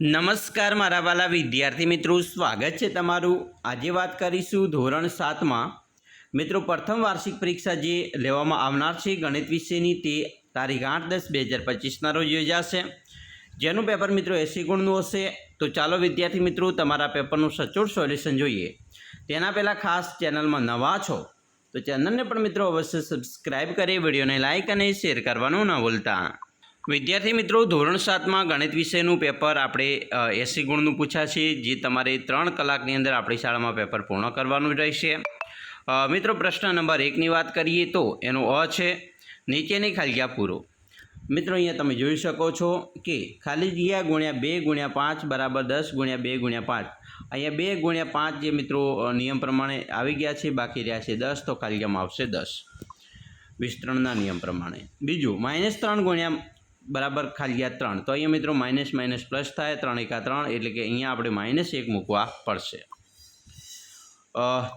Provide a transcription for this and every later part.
નમસ્કાર મારા વાલા વિદ્યાર્થી મિત્રો, સ્વાગત છે તમારું। આજે વાત કરીશું ધોરણ 7માં મિત્રો પ્રથમ વાર્ષિક પરીક્ષા જે લેવામાં આવનાર છે ગણિત વિષયની, તે તારીખ 8-10-2025ના રોજ યોજાશે, જેનું પેપર મિત્રો 80 ગુણનું હશે। તો ચાલો વિદ્યાર્થી મિત્રો તમારા પેપરનું સચોટ સોલ્યુશન જોઈએ। તેના પહેલાં ખાસ ચેનલમાં નવા છો તો ચેનલને પણ મિત્રો અવશ્ય સબસ્ક્રાઈબ કરી વિડીયોને લાઇક અને શેર કરવાનું ન ભૂલતા। વિદ્યાર્થી મિત્રો, ધોરણ 7માં ગણિત વિષયનું પેપર આપણે 80 ગુણનું પૂછાશે, જે તમારે 3 કલાકની અંદર આપણી શાળામાં પેપર પૂર્ણ કરવાનું રહેશે। મિત્રો, પ્રશ્ન નંબર 1ની વાત કરીએ તો એનો અ છે નીચેની ખાલી જગ્યા પૂરો। મિત્રો, અહીંયા તમે જોઈ શકો છો કે ખાલી જગ્યા ગુણ્યા 2 ગુણ્યા 5 બરાબર 10 ગુણ્યા 2 ગુણ્યા 5। અહીંયા 2 ગુણ્યા 5 જે મિત્રો નિયમ પ્રમાણે આવી ગયા છે, બાકી રહ્યા છે 10, તો ખાલી જગ્યામાં આવશે 10 વિસ્તરણના નિયમ પ્રમાણે। બીજું -3 ગુણ્યા બરાબર ખાલી જગ્યા 3, તો અહીંયા મિત્રો માઇનસ માઇનસ પ્લસ થાય, 3 એકા 3, એટલે કે અહીંયા આપણે -1 મૂકવા પડશે।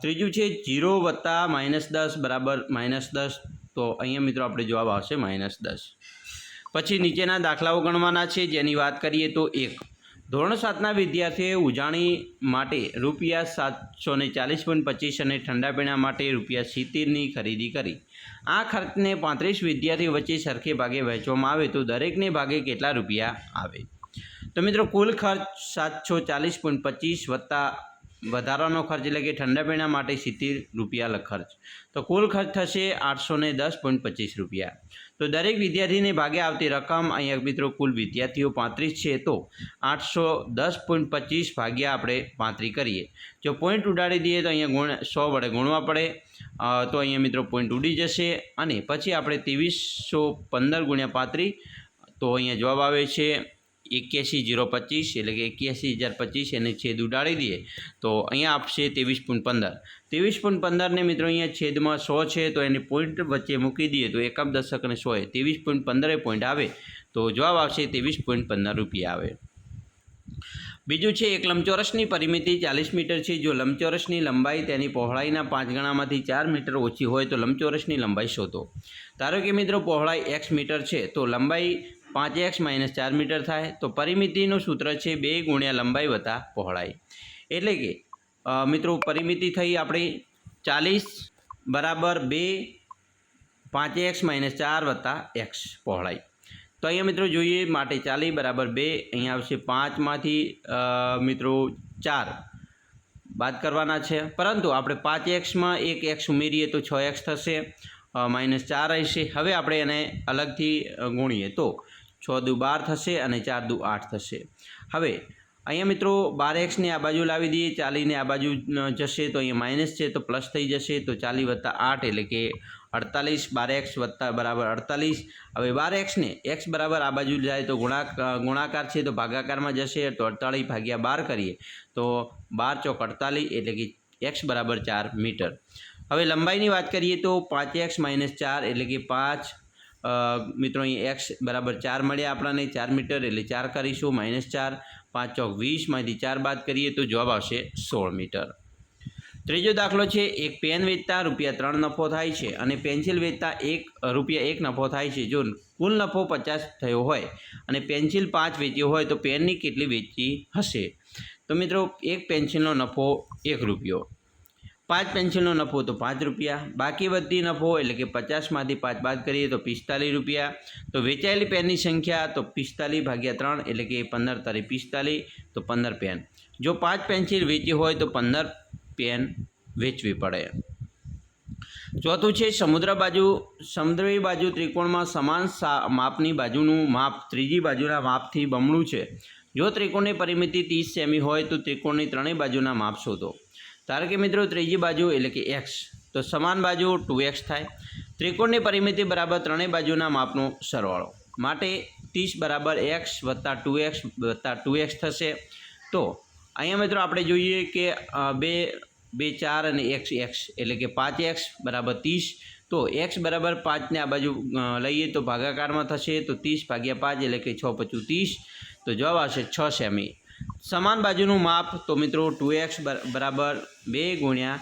ત્રીજું છે 0 વત્તા -10 બરાબર -10, તો અહીંયા મિત્રો આપણે જવાબ આવશે -10। પછી નીચેના દાખલાઓ ગણવાના છે, જેની વાત કરીએ તો 1, ધોરણ 7ના વિદ્યાર્થીઓએ ઉજાણી માટે ₹740.25 અને ઠંડા પીણા માટે ₹70ની ખરીદી કરી। આ ખર્ચને 35 વિદ્યાર્થીઓ વચ્ચે સરખે ભાગે વહેંચવામાં આવે તો દરેકને ભાગે કેટલા રૂપિયા આવે? તો મિત્રો કુલ ખર્ચ 740.25 વત્તા વધારાનો ખર્ચ એટલે કે ઠંડા પીણા માટે ₹70 ખર્ચ, તો કુલ ખર્ચ થશે 810.25 રૂપિયા। તો દરેક વિદ્યાર્થીને ભાગે આવતી રકમ, અહીંયા મિત્રો કુલ વિદ્યાર્થીઓ 35 છે, તો 810.25 ભાગ્યા આપણે 35 કરીએ। જો પોઈન્ટ ઉડાડી દઈએ તો અહીંયા 100 વડે ગુણવા પડે, તો અહીંયા મિત્રો પોઈન્ટ ઉડી જશે, અને પછી આપણે 2315 ગુણ્યા 35, તો અહીંયા જવાબ આવે છે 81,025, એટલે કે 81,025, એને છેદ ઉડાડી દઈએ તો અહીંયા આપશે 23.15। 23.15 ને મિત્રો અહીંયા છેદમાં 100 છે, તો એને પોઈન્ટ વચ્ચે મૂકી દઈએ તો એકમ દશક અને 100 23.15 પોઈન્ટ આવે, તો જવાબ આવશે 23.15 રૂપિયા આવે। બીજું છે એક લંબચોરસની પરિમિતિ 40 મીટર છે। જો લંબચોરસની લંબાઈ તેની પહોળાઈના 5 ગણામાંથી 4 મીટર ઓછી હોય તો લંબચોરસની લંબાઈ શોધો। ધારો કે મિત્રો પહોળાઈ x મીટર છે, તો લંબાઈ 5x - 4 મીટર થાય। તો પરિમિતિનું સૂત્ર છે 2 ગુણ્યા લંબાઈ વત્તા પહોળાઈ, એટલે કે મિત્રો પરિમિતિ થઈ આપણી 40 બરાબર 2 5x - 4 વત્તા x પહોળાઈ। તો અહીંયા મિત્રો જોઈએ માટે 40 બરાબર 2, અહીંયા આવશે 5માંથી મિત્રો 4 બાદ કરવાના છે, પરંતુ આપણે 5xમાં એક x ઉમેરીએ તો 6x થશે, -4 રહેશે। હવે આપણે એને અલગથી ગુણીએ તો 6 દુ 12 થશે અને 4 દુ 8 થશે। હવે અહીંયા મિત્રો 12xને આ બાજુ લાવી દઈએ, 40ને આ બાજુ જશે તો અહીંયા માઇનસ છે તો પ્લસ થઈ જશે, તો 40 વત્તા 8 એટલે કે 48, 12x વત્તા બરાબર 48। હવે 12xને x બરાબર આ બાજુ જાય તો ગુણાકાર છે તો ભાગાકારમાં જશે, તો 48 ભાગ્યા 12 કરીએ તો 12 ચોક 48, એટલે કે x બરાબર 4 મીટર। હવે લંબાઈની વાત કરીએ તો 5x - 4 એટલે કે 5, મિત્રો અહીં x બરાબર 4 મળ્યા આપણને 4 મીટર, એટલે 4 કરીશું -4, 5 ચોક 20, માંથી 4 બાદ કરીએ તો જવાબ આવશે 16 મીટર। ત્રીજો દાખલો છે એક પેન વેચતા ₹3 નફો થાય છે અને પેન્સિલ વેચતા ₹1 નફો થાય છે। જો કુલ નફો 50 થયો હોય અને પેન્સિલ 5 વેચી હોય તો પેનની કેટલી વેચી હશે? તો મિત્રો એક પેન્સિલનો નફો ₹1, 5 પેન્સિલનો નફો તો ₹5, બાકી વધતી નફો એટલે કે 50માંથી 5 બાદ કરીએ તો ₹45। તો વેચાયેલી પેનની સંખ્યા તો 45 ભાગ્યા 3 એટલે કે 15 તારી 45, તો 15 પેન। જો 5 પેન્સિલ વેચી હોય તો 15 પેન વેચવી પડે। ચોથું છે સમુદ્રી બાજુ ત્રિકોણમાં સમાન માપની બાજુનું માપ ત્રીજી બાજુના માપથી બમણું છે। જો ત્રિકોણની પરિમિતિ 30 સેમી હોય તો ત્રિકોણની ત્રણેય બાજુના માપ શોધો। ધારો કે મિત્રો ત્રીજી બાજુ એટલે કે x, તો સમાન બાજુ 2x થાય। ત્રિકોણની પરિમિતિ બરાબર ત્રણેય બાજુના માપનો સરવાળો, માટે 30 બરાબર x વત્તા 2x વત્તા 2x થશે। તો અહીંયા મિત્રો આપણે જોઈએ કે 2 4 અને x એટલે કે 5x બરાબર 30, તો x બરાબર 5ને આ બાજુ લઈએ તો ભાગાકારમાં થશે, તો 30 ભાગ્યા 5 એટલે કે 6 × 5 = 30, તો જવાબ આવશે 6 સેમી। સમાન બાજુનું માપ તો મિત્રો 2x બરાબર 2 ગુણ્યા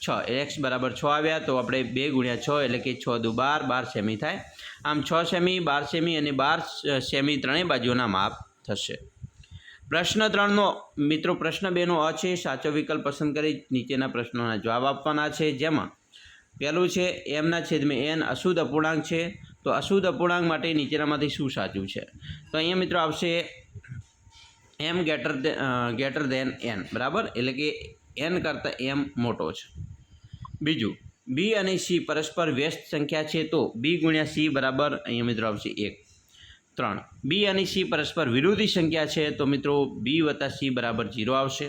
6, x બરાબર 6 આવ્યા, તો આપણે 2 ગુણ્યા 6 એટલે કે 6 દુ 12, 12 સેમી થાય। આમ 6 સેમી, 12 સેમી અને 12 સેમી ત્રણેય બાજુના માપ થશે। પ્રશ્ન 3નો મિત્રો પ્રશ્ન 2નો અ છે સાચો વિકલ્પ પસંદ કરી નીચેના પ્રશ્નોના જવાબ આપવાના છે, જેમાં પહેલું છે એમના છેદમાં એન અશુદ્ધ અપૂર્ણાંક છે, તો અશુદ્ધ અપૂર્ણાંક માટે નીચેનામાંથી શું સાચું છે? તો અહીંયા મિત્રો આવશે એમ ગ્રેટર દેન એન, બરાબર, એટલે કે એન કરતાં એમ મોટો છે. બીજું, બી અને સી પરસ્પર વ્યસ્ત સંખ્યા છે, તો બી ગુણ્યા સી બરાબર અહીંયા મિત્રો આવશે 1. 3, બી અને સી પરસ્પર વિરોધી સંખ્યા છે, તો મિત્રો બી વત્તા સી બરાબર 0 આવશે.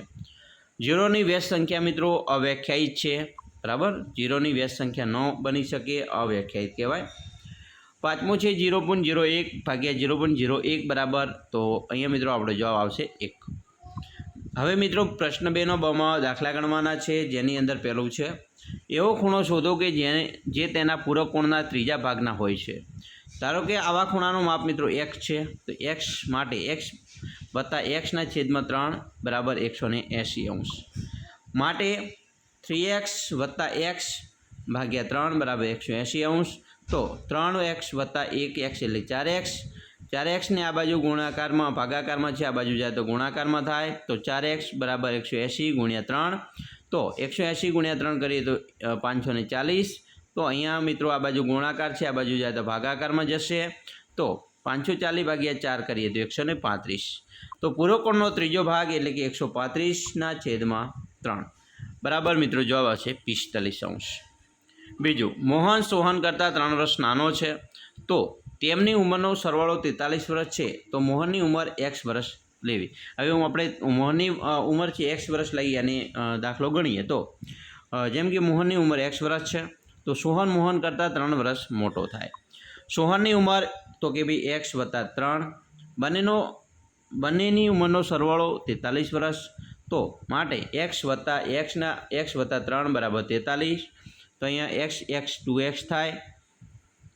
0ની વ્યસ્ત સંખ્યા મિત્રો અવ્યાખ્યાયિત છે, બરાબર, 0ની વ્યસ્ત સંખ્યા ન બની શકે, અવ્યાખ્યાયિત કહેવાય. પાંચમું છે 0.01 ભાગ્યા 0.01 બરાબર, તો અહીંયા મિત્રો આપણો જવાબ આવશે 1. હવે મિત્રો પ્રશ્ન 2નો બમાં દાખલા ગણવાના છે, જેની અંદર પહેલું છે એવો ખૂણો શોધો કે જે તેના પૂરક કોણના ત્રીજા ભાગના હોય છે. ધારો કે આવા ખૂણાનું માપ મિત્રો x છે, તો x માટે x વત્તા xના છેદમાં 3 બરાબર 180 અંશ, માટે 3x વત્તા x ભાગ્યા 3 બરાબર 180 અંશ, તો 3x વત્તા 1x એટલે 4x. 4xને આ બાજુ ગુણાકારમાં ભાગાકારમાં છે, આ બાજુ જાય તો ગુણાકારમાં થાય, તો 4x બરાબર 180 ગુણ્યા 3, તો 180 ગુણ્યા 3 કરીએ તો 540. તો અહીંયા મિત્રો આ બાજુ ગુણાકાર છે, આ બાજુ જાય તો ભાગાકારમાં જશે, તો 540 ભાગ્યા 4 કરીએ તો 135. તો પૂરક કોણનો ત્રીજો ભાગ એટલે કે 135ના છેદમાં 3 બરાબર મિત્રો જવાબ આવશે 45 અંશ. બીજું, મોહન સોહન કરતાં 3 વર્ષ નાનો છે, તો તેમની ઉંમરનો સરવાળો 43 વર્ષ છે, તો મોહનની ઉંમર x વર્ષ લેવી. હવે આપણે મોહનની ઉંમર છે x વર્ષ લઈ અને દાખલો ગણીએ, તો જેમ કે મોહનની ઉંમર x વર્ષ છે, તો સોહન મોહન કરતાં 3 વર્ષ મોટો થાય. સોહનની ઉંમર તો કે ભાઈ x વત્તા 3, બંનેની ઉંમરનો સરવાળો 43 વર્ષ, તો માટે x વત્તા 3 બરાબર 43. તો અહીંયા x 2x થાય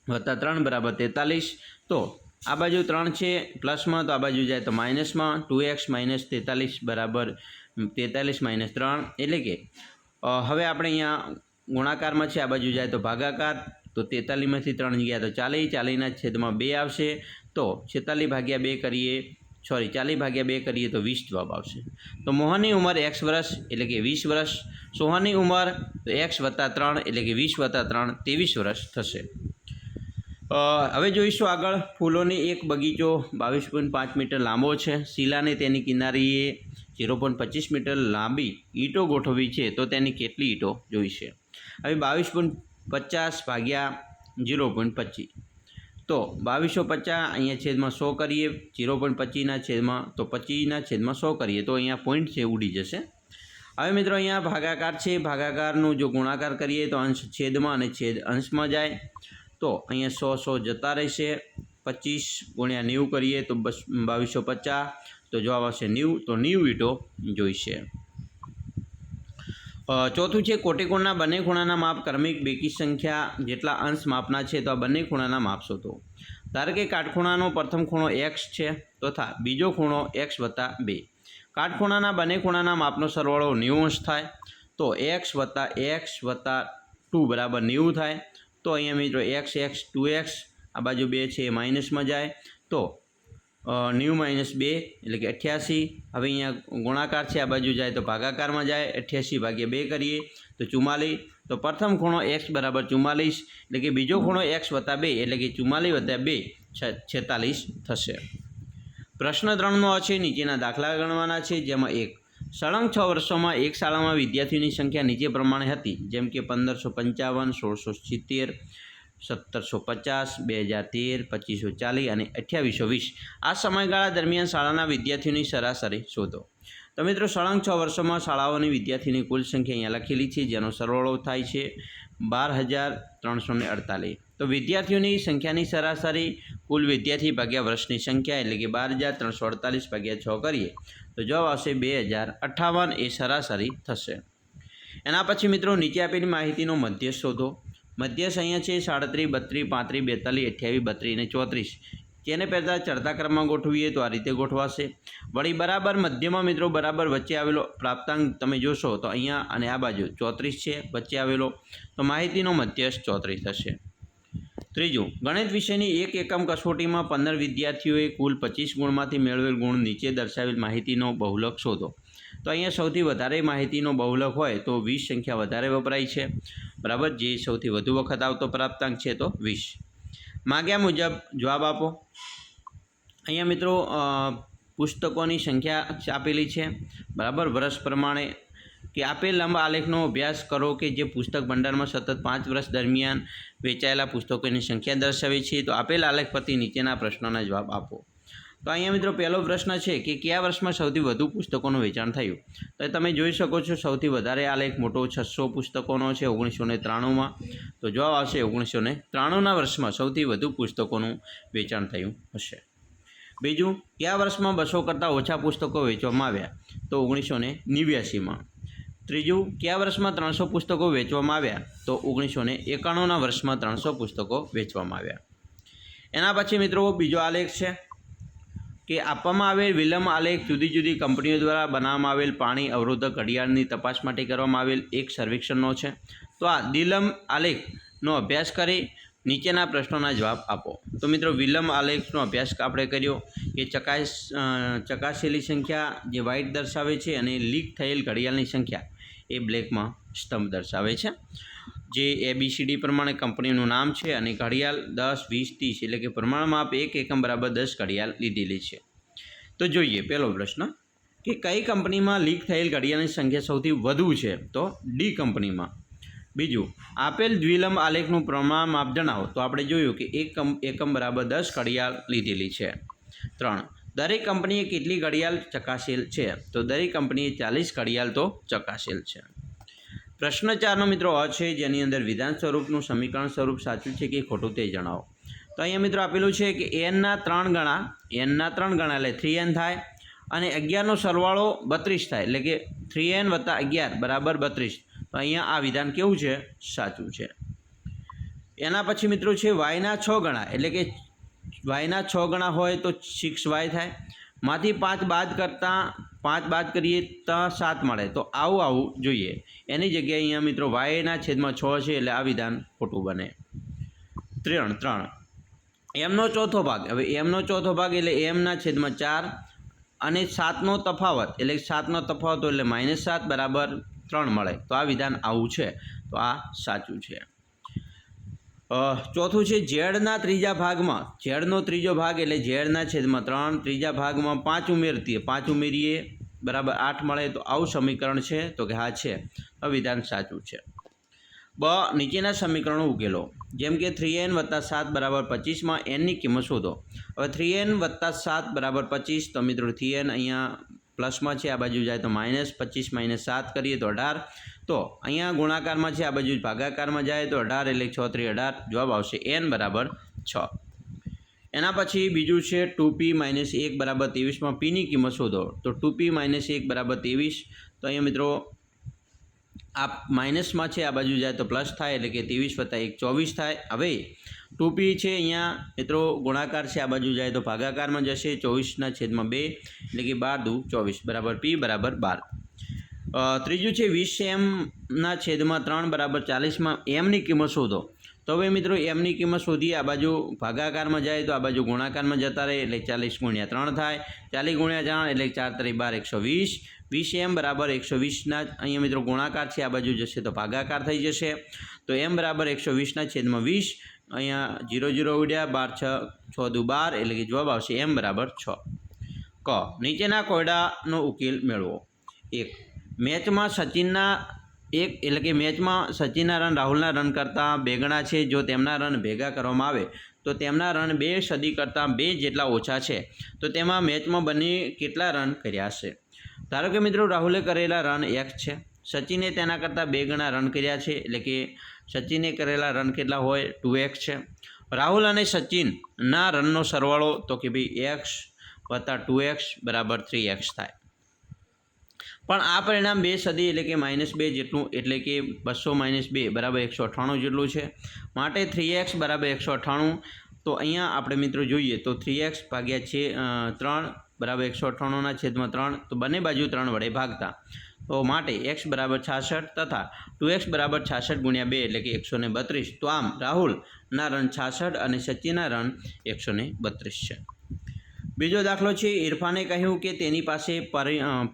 વત્તા 3 બરાબર 43. તો આ બાજુ 3 છે પ્લસમાં, તો આ બાજુ જાય તો માઇનસમાં, 2x માઇનસ 43 બરાબર 43 માઇનસ 3, એટલે કે હવે આપણે અહીંયા ગુણાકારમાં છે, આ બાજુ જાય તો ભાગાકાર, તો 43માંથી 3 ગયા તો 40ના છેદમાં 2 આવશે, તો 40 ભાગ્યા 2 કરીએ તો 20 જવાબ આવશે. તો મોહનની ઉંમર x વર્ષ એટલે કે 20 વર્ષ, સોહનની ઉંમર x વત્તા 3 એટલે કે 20 વત્તા 3 23 વર્ષ થશે. હવે જોઈશું આગળ, ફૂલોની એક બગીચો 22.5 મીટર લાંબો છે, શીલાને તેની કિનારીએ 0.25 મીટર લાંબી ઈંટો ગોઠવવી છે, તો તેની કેટલી ઈંટો જોઈશે? હવે 22.50 ભાગ્યા 0.25, તો 2250 અહીંયા છેદમાં 100 કરીએ, 0.25ના છેદમાં, તો 25ના છેદમાં 100 કરીએ, તો અહીંયા પોઈન્ટ છે ઉડી જશે. હવે મિત્રો અહીંયા ભાગાકાર છે, ભાગાકારનું જો ગુણાકાર કરીએ તો અંશ છેદમાં અને છેદ અંશમાં જાય, તો અહીંયા 100 જતા રહેશે. 25 ગુણ્યા 90 કરીએ તો 2250, તો જવાબ આવશે 90, તો 90 ઈંટો જોઈશે. ચોથું છે કોટિકોણના બંને ખૂણાના માપ ક્રમિક બેકી સંખ્યા જેટલા અંશ માપના છે, તો આ બંને ખૂણાના માપ શોધો. ધારો કે કાટખૂણાનો પ્રથમ ખૂણો x છે તથા બીજો ખૂણો x વત્તા 2. કાટખૂણાના બંને ખૂણાના માપનો સરવાળો 90 અંશ થાય, તો x વત્તા 2 બરાબર 90 થાય. તો અહીંયા મિત્રો x 2x, આ બાજુ 2 છે એ માઇનસમાં જાય, તો 90 માઇનસ 2 એટલે કે 88. હવે અહીંયા ગુણાકાર છે, આ બાજુ જાય તો ભાગાકારમાં જાય, 88 ભાગ્યા 2 કરીએ તો 44. તો પ્રથમ ખૂણો x બરાબર 44, એટલે કે બીજો ખૂણો x વત્તા 2 એટલે કે 44 વત્તા 2 46 થશે. પ્રશ્ન 3નો છે નીચેના દાખલા ગણવાના છે, જેમાં એક સળંગ 6 વર્ષોમાં એક શાળામાં વિદ્યાર્થીઓની સંખ્યા નીચે પ્રમાણે હતી, જેમ કે 1555, 1670, 1750, 2013, 2540 અને 2820. આ સમયગાળા દરમિયાન શાળાના વિદ્યાર્થીઓની સરાસરી શોધો. તો મિત્રો સળંગ 6 વર્ષોમાં શાળાઓની વિદ્યાર્થીની કુલ સંખ્યા અહીંયા લખેલી છે, જેનો સરવાળો થાય છે 12,348. તો વિદ્યાર્થીઓની સંખ્યાની સરાસરી કુલ વિદ્યાર્થી ભાગ્યા વર્ષની સંખ્યા એટલે કે 12,348 ભાગ્યા 6 કરીએ તો જવાબ આવશે 2058, એ સરાસરી થશે. એના પછી મિત્રો નીચે આપેલી માહિતીનો મધ્યસ્થ શોધો. મધ્યસ્થ અહીંયા છે 37, 32, 35, 42, 28, 32 અને 34. જેને પહેલાં ચડતા ક્રમમાં ગોઠવીએ તો આ રીતે ગોઠવાશે. વળી બરાબર મધ્યમાં મિત્રો બરાબર વચ્ચે આવેલો પ્રાપ્તાંક તમે જોશો તો અહીંયા અને આ બાજુ 34 છે વચ્ચે આવેલો, તો માહિતીનો મધ્યસ્થ 34 થશે. ત્રીજું, ગણિત વિષયની એક એકમ કસોટીમાં 15 વિદ્યાર્થીઓએ કુલ 25 ગુણમાંથી મેળવેલ ગુણ નીચે દર્શાવેલ માહિતીનો બહુલક શોધો. તો અહીંયા સૌથી વધારે માહિતીનો બહુલક હોય તો 20 સંખ્યા વધારે વપરાય છે, બરાબર. જે સૌથી વધુ વખત આવતો પ્રાપ્તાંક છે તો 20. માગ્યા મુજબ જવાબ આપો. અહીંયા મિત્રો પુસ્તકોની સંખ્યા આપેલી છે, બરાબર, વર્ષ પ્રમાણે કે આપેલ લંબ આલેખનો અભ્યાસ કરો કે જે પુસ્તક ભંડારમાં સતત 5 વર્ષ દરમિયાન વેચાયેલા પુસ્તકોની સંખ્યા દર્શાવે છે. તો આપેલ આલેખ પરથી નીચેના પ્રશ્નોના જવાબ આપો. તો અહીંયા મિત્રો પહેલો પ્રશ્ન છે કે કયા વર્ષમાં સૌથી વધુ પુસ્તકોનું વેચાણ થયું. તો તમે જોઈ શકો છો સૌથી વધારે આલેખ મોટો 600 પુસ્તકોનો છે 1993માં. તો જવાબ આવશે 1993ના વર્ષમાં સૌથી વધુ પુસ્તકોનું વેચાણ થયું હશે. બીજું, કયા વર્ષમાં 200 કરતાં ઓછા પુસ્તકો વેચવામાં આવ્યા. તો 1989માં. ત્રીજું, કયા વર્ષમાં 300 પુસ્તકો વેચવામાં આવ્યા. તો 1991ના વર્ષમાં 300 પુસ્તકો વેચવામાં આવ્યા. એના પછી મિત્રો બીજો આલેખ છે કે આપવામાં આવેલ વિલંબ આલેખ જુદી જુદી કંપનીઓ દ્વારા બનાવવામાં આવેલ પાણી અવરોધક ઘડિયાળની તપાસ માટે કરવામાં આવેલ એક સર્વેક્ષણનો છે. તો આ વિલંબ આલેખનો અભ્યાસ કરી નીચેના પ્રશ્નોના જવાબ આપો. તો મિત્રો વિલંબ આલેખનો અભ્યાસ આપણે કર્યો કે ચકાસેલી સંખ્યા જે વ્હાઇટ દર્શાવે છે અને લીક થયેલ ઘડિયાળની સંખ્યા એ બ્લેકમાં સ્તંભ દર્શાવે છે. જે ABCD પ્રમાણે કંપનીનું નામ છે અને ઘડિયાળ 10, 20, 30 એટલે કે પ્રમાણ માપ 1 એકમ બરાબર 10 ઘડિયાળ લીધેલી છે. તો જોઈએ પહેલો પ્રશ્ન કે કઈ કંપનીમાં લીક થયેલ ઘડિયાળની સંખ્યા સૌથી વધુ છે. તો D કંપનીમાં. બીજું, આપેલ દ્વિલંબ આલેખનું પ્રમાણ માપ જણાવો. તો આપણે જોયું કે 1 એકમ બરાબર 10 ઘડિયાળ લીધેલી છે. 3, દરેક કંપનીએ કેટલી ઘડિયાળ ચકાસેલ છે. તો દરેક કંપનીએ 40 ઘડિયાળ તો ચકાસેલ છે. પ્રશ્ન 4નો મિત્રો અ છે જેની અંદર વિધાન સ્વરૂપનું સમીકરણ સ્વરૂપ સાચું છે કે ખોટું તે જણાવો. તો અહીંયા મિત્રો આપેલું છે કે nના 3 ગણા એટલે 3n થાય અને 11નો સરવાળો 32 થાય એટલે કે 3n + 11 બરાબર 32. તો અહીંયા આ વિધાન કેવું છે? સાચું છે. એના પછી મિત્રો છે yના 6 ગણા એટલે કે yના 6 ગણા હોય તો 6y થાય. માંથી 5 બાદ કરીએ તો 7 મળે. તો આવું જોઈએ. એની જગ્યાએ અહીંયા મિત્રો yના છેદમાં 6 છે એટલે આ વિધાન ખોટું બને. 3 mનો ચોથો ભાગ. હવે mનો ચોથો ભાગ એટલે mના છેદમાં 4 અને 7નો તફાવત એટલે -7 બરાબર 3 મળે. તો આ વિધાન આવું છે. તો આ સાચું છે. ચોથું છે ઝેડના ત્રીજા ભાગમાં ઝેડનો ત્રીજો ભાગ એટલે ઝેડના છેદમાં 3 ત્રીજા ભાગમાં 5 ઉમેરીએ બરાબર 8 મળે. તો આવું સમીકરણ છે. તો કે હા છે. તો વિધાન સાચું છે. બ, નીચેના સમીકરણો ઉકેલો. જેમ કે 3n + 7 બરાબર 25માં nની કિંમત શોધો. હવે 3n + 7 બરાબર 25. તો મિત્રો 3n અહીંયા પ્લસમાં છે, આ બાજુ જાય તો -25 - 7 કરીએ તો 18. તો અહીંયા ગુણાકારમાં છે, આ બાજુ ભાગાકારમાં જાય તો 18 એટલે 6 × 3 = 18. જવાબ આવશે n બરાબર 6. એના પછી બીજું છે 2p - 1 બરાબર 23માં pની કિંમત શોધો. તો 2p - 1 બરાબર 23. તો અહીંયા મિત્રો આ માઇનસમાં છે, આ બાજુ જાય તો પ્લસ થાય એટલે કે 23 + 1 24 થાય. હવે 2p છે અહીંયા મિત્રો ગુણાકાર છે, આ બાજુ જાય તો ભાગાકારમાં જશે 24/2 એટલે કે 12 × 2 = 24 બરાબર p બરાબર 12. ત્રીજું છે 20mના છેદમાં 3 બરાબર 40માં mની કિંમત શોધો. તો હવે મિત્રો mની કિંમત શોધીએ. આ બાજુ ભાગાકારમાં જાય તો આ બાજુ ગુણાકારમાં જતા રહે એટલે 40 × 3 થાય. 40 × 3 એટલે 4 × 3 = 120. 20m બરાબર 120ના અહીંયા મિત્રો ગુણાકાર છે, આ બાજુ જશે તો ભાગાકાર થઈ જશે. તો m બરાબર 120ના છેદમાં 20. અહીંયા 0 0 ઉડ્યા, 12 × 6 = 12 એટલે કે જવાબ આવશે m બરાબર 6. ક, નીચેના કોયડાનો ઉકેલ મેળવો. 1, મેચમાં સચિનના રન રાહુલના રન કરતાં 2 ગણા છે. જો તેમના રન ભેગા કરવામાં આવે તો તેમના રન 2 સદી કરતાં 2 જેટલા ઓછા છે. તો તેમાં મેચમાં બંને કેટલા રન કર્યા હશે? ધારો કે મિત્રો રાહુલે કરેલા રન x છે, સચિને તેના કરતાં 2 ગણા રન કર્યા છે એટલે કે સચિને કરેલા રન કેટલા હોય? 2x છે. રાહુલ અને સચિનના રનનો સરવાળો તો કે ભાઈ x + 2x બરાબર 3x થાય. પણ આ પરિણામ 2 સદી એટલે કે -2 જેટલું એટલે કે 200 - 2 બરાબર 198 જેટલું છે. માટે 3x બરાબર 198. તો અહીંયા આપણે મિત્રો જોઈએ તો 3x ભાગ્યા 3 બરાબર 198ના છેદમાં 3. તો બંને બાજુ 3 વડે ભાગતા તો માટે x બરાબર 66 તથા 2x બરાબર 66 ગુણ્યા 2 એટલે કે 132. તો આમ રાહુલના રન 66 અને સચિનના રન 132 છે. બીજો દાખલો છે, ઇરફાને કહ્યું કે તેની પાસે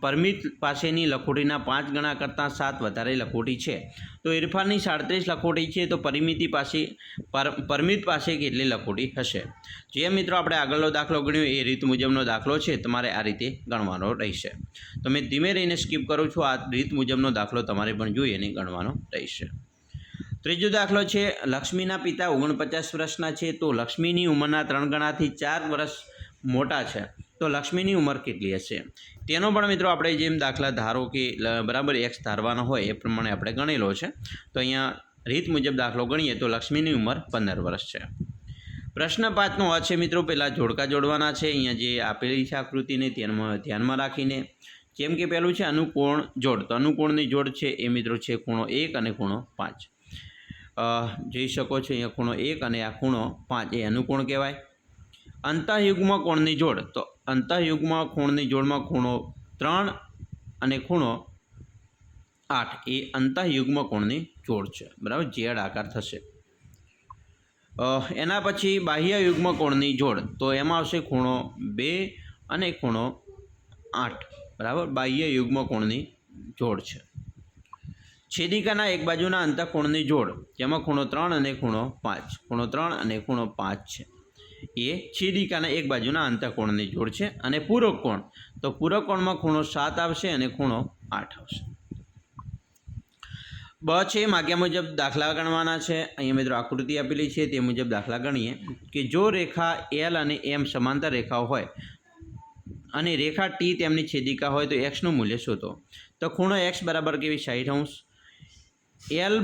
પરમિત પાસેની લખોટીના 5 ગણા કરતાં 7 વધારે લખોટી છે. તો ઇરફાનની 37 લખોટી છે, તો પરમિત પાસે કેટલી લખોટી હશે? જે મિત્રો આપણે આગળનો દાખલો ગણ્યો એ રીત મુજબનો દાખલો છે, તમારે આ રીતે ગણવાનો રહેશે. તો મેં ધીમે રહીને સ્કીપ કરું છું. આ રીત મુજબનો દાખલો તમારે પણ જોઈ અને ગણવાનો રહેશે. ત્રીજો દાખલો છે, લક્ષ્મીના પિતા 49 વર્ષના છે, તો લક્ષ્મીની ઉંમરના 3 ગણાથી 4 વર્ષ મોટા છે. તો લક્ષ્મીની ઉંમર કેટલી હશે? તેનો પણ મિત્રો આપણે જેમ દાખલા ધારો કે બરાબર એક્સ ધારવાનો હોય એ પ્રમાણે આપણે ગણેલો છે. તો અહીંયા રીત મુજબ દાખલો ગણીએ તો લક્ષ્મીની ઉંમર 15 વર્ષ છે. પ્રશ્ન 5નો આ છે મિત્રો, પહેલાં જોડકા જોડવાના છે. અહીંયા જે આપેલી છે આકૃતિને ધ્યાનમાં રાખીને, જેમ કે પહેલું છે અનુકોણ જોડ. તો અનુકોણની જોડ છે એ મિત્રો છે ખૂણો 1 અને ખૂણો 5. જોઈ શકો છો અહીંયા ખૂણો 1 અને આ ખૂણો 5 એ અનુકોણ કહેવાય. અંતઃયુગ્મ કોણની જોડ. તો અંતઃયુગ્મ કોણની જોડમાં ખૂણો 3 અને ખૂણો 8 એ અંતઃયુગ્મ કોણની જોડ છે, બરાબર, ઝેડ આકાર થશે. એના પછી બાહ્ય યુગ્મ કોણની જોડ. તો એમાં આવશે ખૂણો 2 અને ખૂણો 8, બરાબર, બાહ્ય યુગ્મ કોણની જોડ છે. છેદિકાના એક બાજુના અંતઃકોણની જોડ, જેમાં ખૂણો 3 અને ખૂણો 5, ખૂણો 3 અને ખૂણો 5 છે, એ છેદિકાના એક બાજુના અંતઃકોણની જોડ છે. અને પૂરક કોણ, તો પૂરક કોણમાં ખૂણો 7 આવશે અને ખૂણો 8 આવશે. બ છે, માગ્યા મુજબ દાખલા ગણવાના છે. અહીંયા મિત્રો આકૃતિ આપેલી છે તે મુજબ દાખલા ગણીએ કે જો રેખા એલ અને એમ સમાંતર રેખાઓ હોય અને રેખા ટી તેમની છેદિકા હોય તો એક્સનું મૂલ્ય શોધો. તો ખૂણો એક્સ બરાબર કેવી 60 અંશ, એલ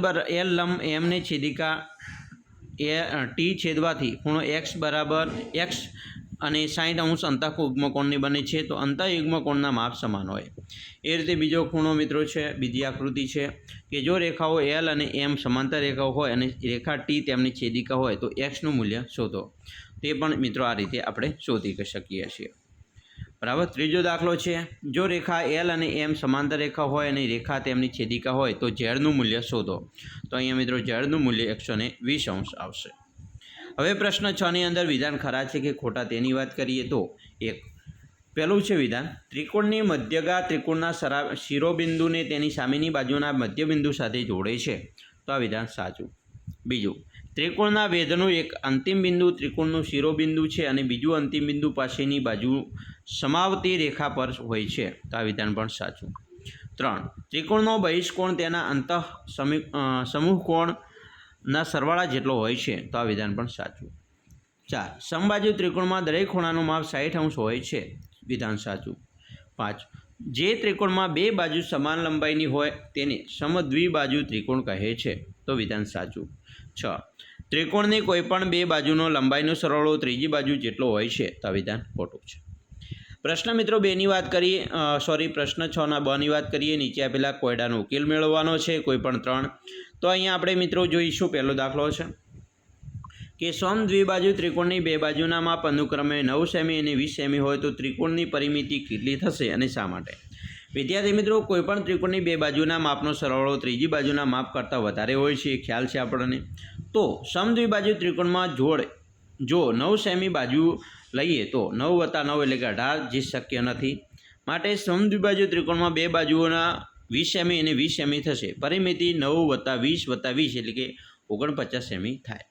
લંબ એમને છેદિકા ટી છેદવાથી ખૂણો એક્સ બરાબર એક્સ અને 60 અંશ અંતઃયુગ્મ કોણની બને છે. તો અંતઃયુગ્મ કોણના માપ સમાન હોય. એ રીતે બીજો ખૂણો મિત્રો છે, બીજી આકૃતિ છે કે જો રેખાઓ એલ અને એમ સમાંતર રેખાઓ હોય અને રેખા ટી તેમની છેદિકા હોય તો એક્સનું મૂલ્ય શોધો. તે પણ મિત્રો આ રીતે આપણે શોધી શકીએ છીએ, બરાબર. ત્રીજો દાખલો છે, જો રેખા એલ અને એમ સમાંતર રેખા હોય અને રેખા તેમની છેદિકા હોય તો ઝેડનું મૂલ્ય શોધો. તો અહીંયા મિત્રો ઝેડનું મૂલ્ય 120 અંશ આવશે. હવે પ્રશ્ન 6ની અંદર વિધાન ખરા છે કે ખોટા તેની વાત કરીએ તો પહેલું છે વિધાન, ત્રિકોણની મધ્યગા ત્રિકોણના શિરોબિંદુને તેની સામેની બાજુના મધ્યબિંદુ સાથે જોડે છે. તો આ વિધાન સાચું. બીજું, ત્રિકોણના વેધનું એક અંતિમ બિંદુ ત્રિકોણનું શિરોબિંદુ છે અને બીજું અંતિમ બિંદુ પાસેની બાજુ સમાવતી રેખા પર હોય છે. તો આ વિધાન પણ સાચું. 3, ત્રિકોણનો બહિષ્કોણ તેના અંતઃ સમૂહ કોણના સરવાળા જેટલો હોય છે. તો આ વિધાન પણ સાચું. 4, સમબાજુ ત્રિકોણમાં દરેક ખૂણાનું માપ 60 અંશ હોય છે. વિધાન સાચું. 5, જે ત્રિકોણમાં બે બાજુ સમાન લંબાઈની હોય તેને સમદ્વિબાજુ ત્રિકોણ કહે છે. તો વિધાન સાચું. 6, ત્રિકોણની કોઈપણ બે બાજુનો લંબાઈનો સરવાળો ત્રીજી બાજુ જેટલો હોય છે. તો આ વિધાન ખોટું છે. પ્રશ્ન મિત્રો 2ની વાત કરીએ, પ્રશ્ન 6ના બની વાત કરીએ. નીચે આપેલા કોયડાનો ઉકેલ મેળવવાનો છે, કોઈ પણ 3. તો અહીંયા આપણે મિત્રો જોઈશું પહેલો દાખલો છે કે સમદ્વિબાજુ ત્રિકોણની બે બાજુના માપ અનુક્રમે 9 સેમી અને 20 સેમી હોય તો ત્રિકોણની પરિમિતિ કેટલી થશે અને શા માટે? વિદ્યાર્થી મિત્રો, કોઈપણ ત્રિકોણની બે બાજુના માપનો સરવાળો ત્રીજી બાજુના માપ કરતાં વધારે હોય છે, એ ખ્યાલ છે આપણને. તો સમદ્વિબાજુ ત્રિકોણમાં જો 9 સેમી બાજુ લઈએ તો 9 + 9 એટલે કે 18, જે શક્ય નથી. માટે સમદ્વિબાજુ ત્રિકોણમાં બે બાજુઓના 20 સેમી અને 20 સેમી થશે. પરિમિતિ 9 + 20 + 20 એટલે કે 49 સેમી થાય.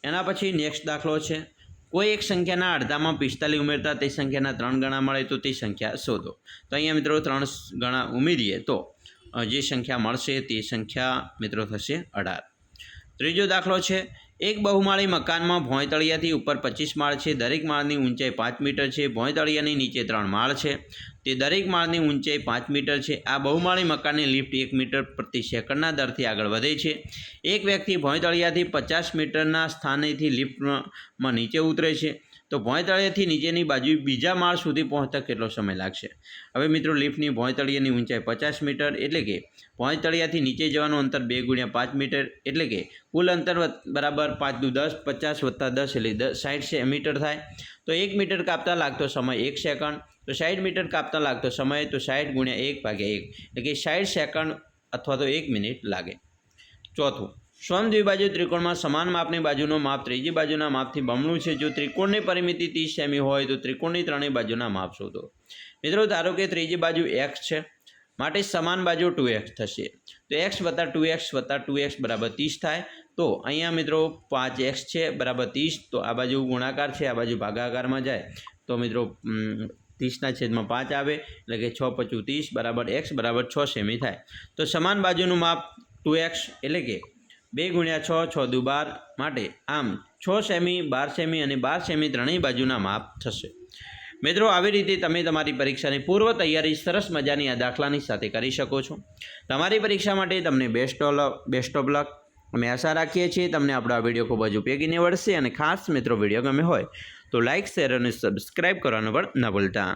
એના પછી નેક્સ્ટ દાખલો છે, કોઈ એક સંખ્યાના અડધામાં 45 ઉમેરતા તે સંખ્યાના 3 ગણા મળે તો તે સંખ્યા શોધો. તો અહીંયા મિત્રો 3 ગણા ઉમેરીએ તો જે સંખ્યા મળશે તે સંખ્યા મિત્રો થશે 18. ત્રીજો દાખલો છે, એક બહુમાળી મકાનમાં ભોંયતળિયાથી ઉપર 25 માળ છે. દરેક માળની ઊંચાઈ 5 મીટર છે. ભોંયતળિયાની નીચે 3 માળ છે. તે દરેક માળની ઊંચાઈ 5 મીટર છે. આ બહુમાળી મકાનની લિફ્ટ 1 મીટર પ્રતિ સેકન્ડના દરથી આગળ વધે છે. એક વ્યક્તિ ભોંયતળિયાથી 50 મીટરના સ્થાનેથી લિફ્ટમાં નીચે ઉતરે છે. તો ભોંયતળિયાથી નીચેની બાજુ બીજા માળ સુધી પહોંચતા કેટલો સમય લાગશે? હવે મિત્રો લિફ્ટની ભોંયતળિયાની ઊંચાઈ 50 મીટર એટલે કે ભોંયતળિયાથી નીચે જવાનું અંતર 2 × 5 મીટર એટલે કે કુલ અંતર બરાબર 5 × 10, 50 + 10 એટલે 60 મીટર થાય. તો 1 મીટર કાપતા લાગતો સમય 1 સેકન્ડ. તો 60 મીટર કાપતા લાગતો સમય તો 60 ગુણ્યા 1/1 એટલે કે 60 સેકન્ડ અથવા તો 1 મિનિટ લાગે. ચોથું, સમદ્વિબાજુ ત્રિકોણમાં સમાન માપની બાજુનું માપ ત્રીજી બાજુના માપથી બમણું છે. જો ત્રિકોણની પરિમિતિ 30 સેમી હોય તો ત્રિકોણની ત્રણેય બાજુના માપ શોધો. મિત્રો ધારો કે ત્રીજી બાજુ x છે, માટે સમાન બાજુ 2x થશે. તો x વત્તા 2x વત્તા 2x બરાબર 30 થાય. તો અહીંયા મિત્રો 5x છે બરાબર 30. તો આ બાજુ ગુણાકાર છે, આ બાજુ ભાગાકારમાં જાય તો મિત્રો 30/5 આવે એટલે કે 6 × 5 = 30 બરાબર x બરાબર 6 સેમી થાય. તો સમાન બાજુનું માપ 2x એટલે કે 2 × 6 = 6 × 2 = 12 માટે આમ 6 સેમી, 12 સેમી અને 12 સેમી ત્રણેય બાજુના માપ થશે. મિત્રો આવી રીતે તમે તમારી પરીક્ષાની પૂર્વ તૈયારી સરસ મજાની આ દાખલાની સાથે કરી શકો છો. તમારી પરીક્ષા માટે તમને બેસ્ટ ઓફ લક. અમે આશા રાખીએ છીએ તમને આપણો આ વિડીયો ખૂબ જ ઉપયોગી નીવડશે અને ખાસ મિત્રો વિડીયો ગમે હોય તો લાઇક, શેર અને સબસ્ક્રાઈબ કરવાનું પણ ન ભૂલતા.